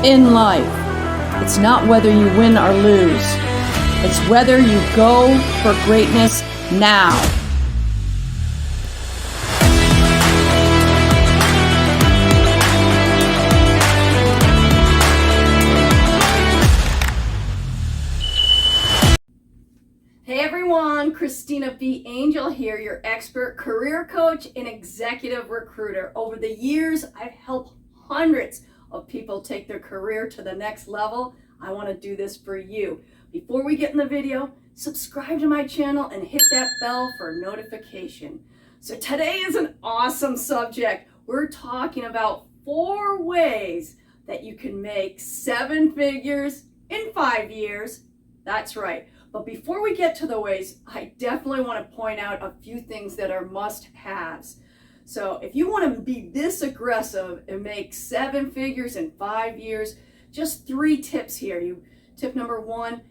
In life, it's not whether you win or lose. It's whether you go for greatness now. Hey everyone, Christina B. Angel here, your expert career coach and executive recruiter. Over the years, I've helped hundreds of people take their career to the next level. I want to do this for you. Before we get in the video, subscribe to my channel and hit that bell for notification. So today is an awesome subject. We're talking about 4 ways that you can make 7 figures in 5 years. That's right. But before we get to the ways, I definitely want to point out a few things that are must-haves. So if you want to be this aggressive and make 7 figures in 5 years, just 3 tips here. Tip number 1,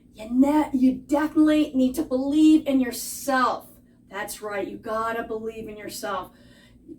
you definitely need to believe in yourself. That's right, you gotta believe in yourself.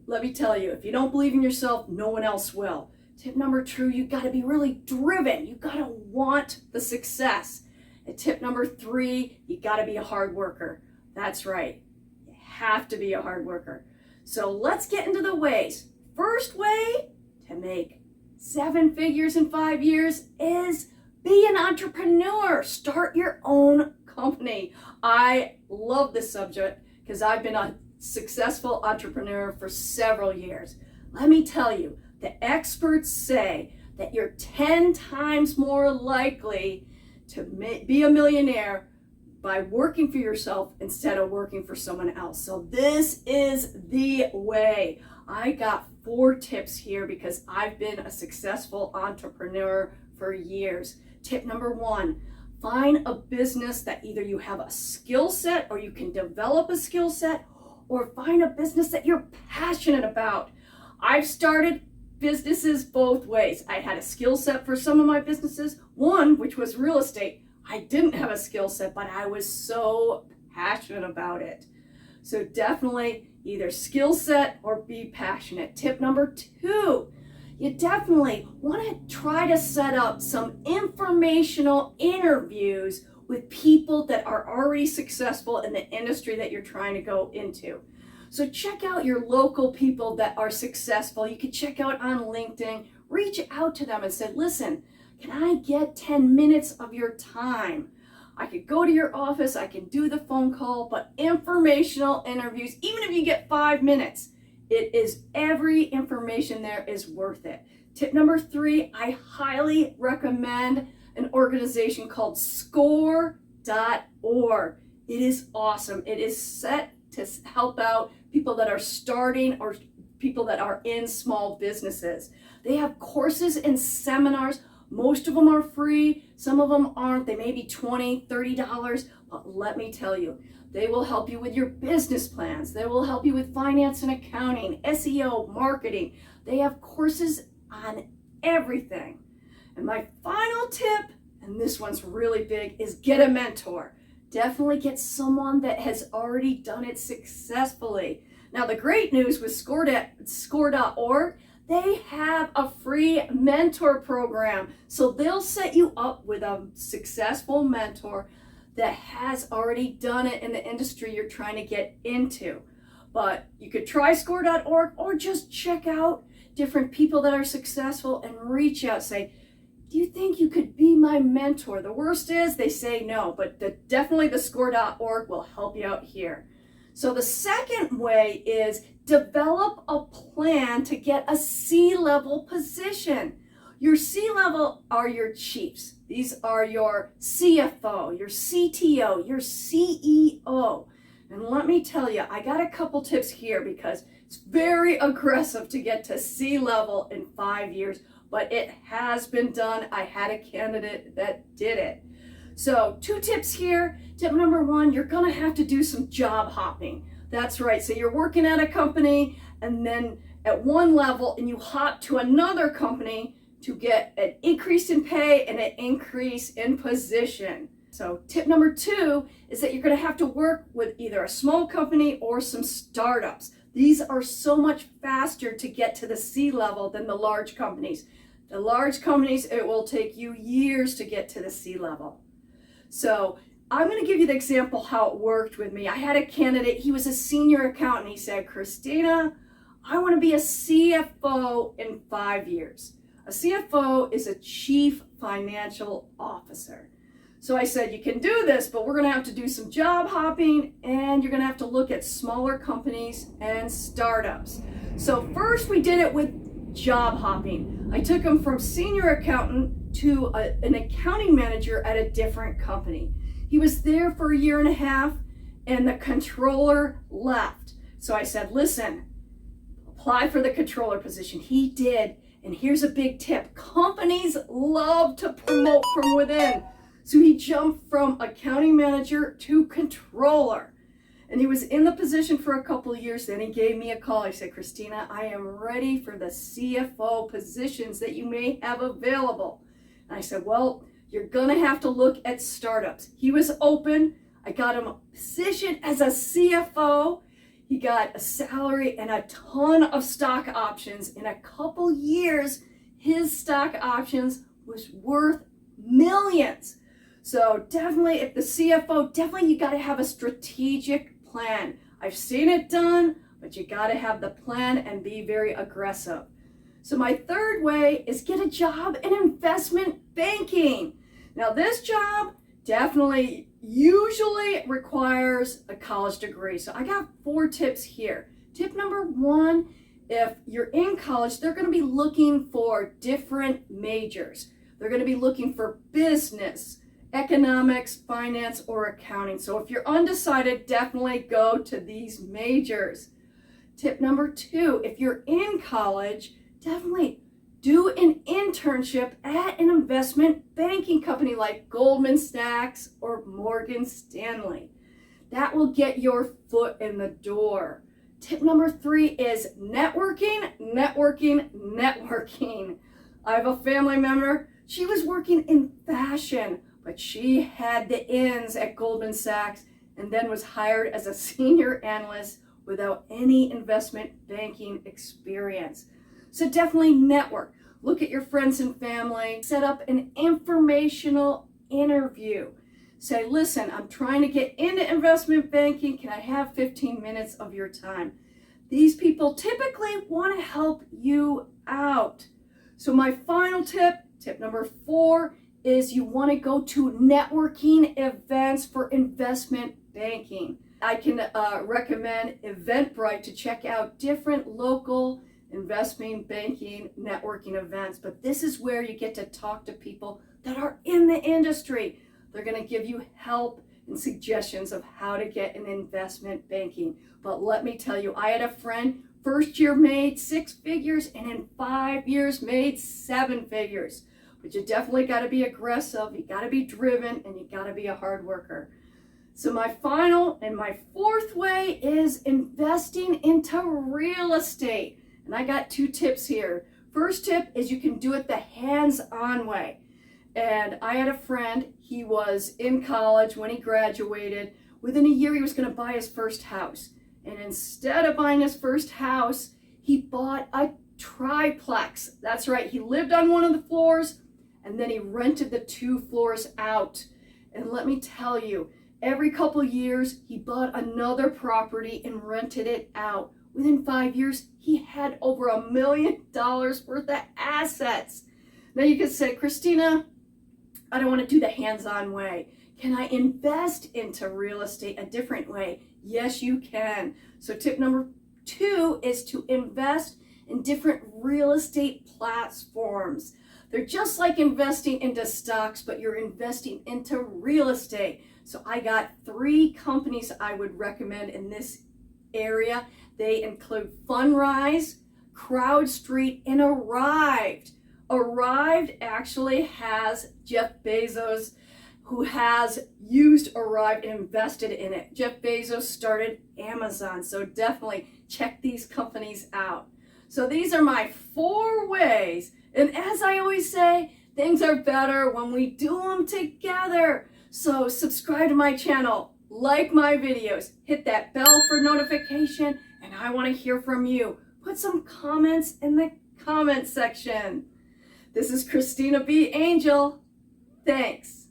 Let me tell you, if you don't believe in yourself, no one else will. Tip number 2, you gotta be really driven. You gotta want the success. And tip number 3, you gotta be a hard worker. That's right, you have to be a hard worker. So let's get into the ways. First way to make 7 figures in 5 years is be an entrepreneur. Start your own company. I love this subject because I've been a successful entrepreneur for several years. Let me tell you, the experts say that you're 10 times more likely to be a millionaire by working for yourself instead of working for someone else. So this is the way. I got 4 tips here because I've been a successful entrepreneur for years. Tip number 1, find a business that either you have a skill set or you can develop a skill set, or find a business that you're passionate about. I've started businesses both ways. I had a skill set for some of my businesses. One, which was real estate, I didn't have a skill set, but I was so passionate about it. So definitely either skill set or be passionate. Tip number 2, you definitely want to try to set up some informational interviews with people that are already successful in the industry that you're trying to go into. So check out your local people that are successful. You can check out on LinkedIn, reach out to them and say, listen, can I get 10 minutes of your time? I could go to your office, I can do the phone call, but informational interviews, even if you get 5 minutes, every information there is worth it. Tip number 3, I highly recommend an organization called score.org. It is awesome. It is set to help out people that are starting or people that are in small businesses. They have courses and seminars. Most of them are free. Some of them aren't. They may be $20, $30, but let me tell you, they will help you with your business plans. They will help you with finance and accounting, SEO, marketing. They have courses on everything. And my final tip, and this one's really big, is get a mentor. Definitely get someone that has already done it successfully. Now, the great news with score.org, they have a free mentor program. So they'll set you up with a successful mentor that has already done it in the industry you're trying to get into. But you could try score.org or just check out different people that are successful and reach out, say, do you think you could be my mentor? The worst is they say no, but definitely the score.org will help you out here. So the second way is develop a plan to get a C-level position. Your C-level are your chiefs. These are your CFO, your CTO, your CEO. And let me tell you, I got a couple tips here because it's very aggressive to get to C-level in 5 years, but it has been done. I had a candidate that did it. So 2 tips here. Tip number 1, you're gonna have to do some job hopping. That's right, so you're working at a company and then at one level and you hop to another company to get an increase in pay and an increase in position. So tip number 2 is that you're gonna have to work with either a small company or some startups. These are so much faster to get to the C level than the large companies. The large companies, it will take you years to get to the C-level. So I'm going to give you the example how it worked with me. I had a candidate, he was a senior accountant. He said, Christina, I want to be a CFO in 5 years. A CFO is a chief financial officer. So I said, you can do this, but we're going to have to do some job hopping, and you're going to have to look at smaller companies and startups. So first we did it with job hopping. I took him from senior accountant to an accounting manager at a different company. He was there for 1.5 years, and the controller left. So I said, listen, apply for the controller position. He did. And here's a big tip. Companies love to promote from within. So he jumped from accounting manager to controller. And he was in the position for a couple of years. Then he gave me a call. He said, Christina, I am ready for the CFO positions that you may have available. And I said, well, you're going to have to look at startups. He was open. I got him a position as a CFO. He got a salary and a ton of stock options. In a couple years, his stock options was worth millions. So definitely, if the CFO, definitely you got to have a strategic plan. I've seen it done, but you got to have the plan and be very aggressive. So my third way is get a job in investment banking. Now this job definitely usually requires a college degree. So I got 4 tips here. Tip number 1, if you're in college, they're going to be looking for different majors. They're going to be looking for business, economics, finance, or accounting. So if you're undecided, definitely go to these majors. Tip number 2, if you're in college, definitely do an internship at an investment banking company like Goldman Sachs or Morgan Stanley. That will get your foot in the door. Tip number 3 is networking, networking, networking. I have a family member, she was working in fashion, but she had the ins at Goldman Sachs and then was hired as a senior analyst without any investment banking experience. So definitely network. Look at your friends and family. Set up an informational interview. Say, listen, I'm trying to get into investment banking. Can I have 15 minutes of your time? These people typically want to help you out. So my final tip, tip number 4, is you want to go to networking events for investment banking. I can recommend Eventbrite to check out different local investment banking networking events, but this is where you get to talk to people that are in the industry. They're going to give you help and suggestions of how to get in investment banking. But let me tell you, I had a friend, first year made 6 figures and in 5 years made 7 figures. But you definitely got to be aggressive, you got to be driven, and you got to be a hard worker. So my final and my 4th way is investing into real estate. And I got 2 tips here. First tip is you can do it the hands-on way. And I had a friend, he was in college when he graduated. Within a year, he was going to buy his first house. And instead of buying his first house, he bought a triplex. That's right, he lived on one of the floors, and then he rented the 2 floors out. And let me tell you, every couple years, he bought another property and rented it out. Within 5 years, he had over $1 million worth of assets. Now you could say, Christina, I don't want to do the hands-on way. Can I invest into real estate a different way? Yes, you can. So tip number 2 is to invest in different real estate platforms. They're just like investing into stocks, but you're investing into real estate. So I got 3 companies I would recommend in this area. They include Fundrise, CrowdStreet, and Arrived. Arrived actually has Jeff Bezos, who has used Arrived and invested in it. Jeff Bezos started Amazon, so definitely check these companies out. So these are my 4 ways, and as I always say, things are better when we do them together. So subscribe to my channel, like my videos, hit that bell for notification, and I want to hear from you. Put some comments in the comment section. This is Christina B. Angel. Thanks.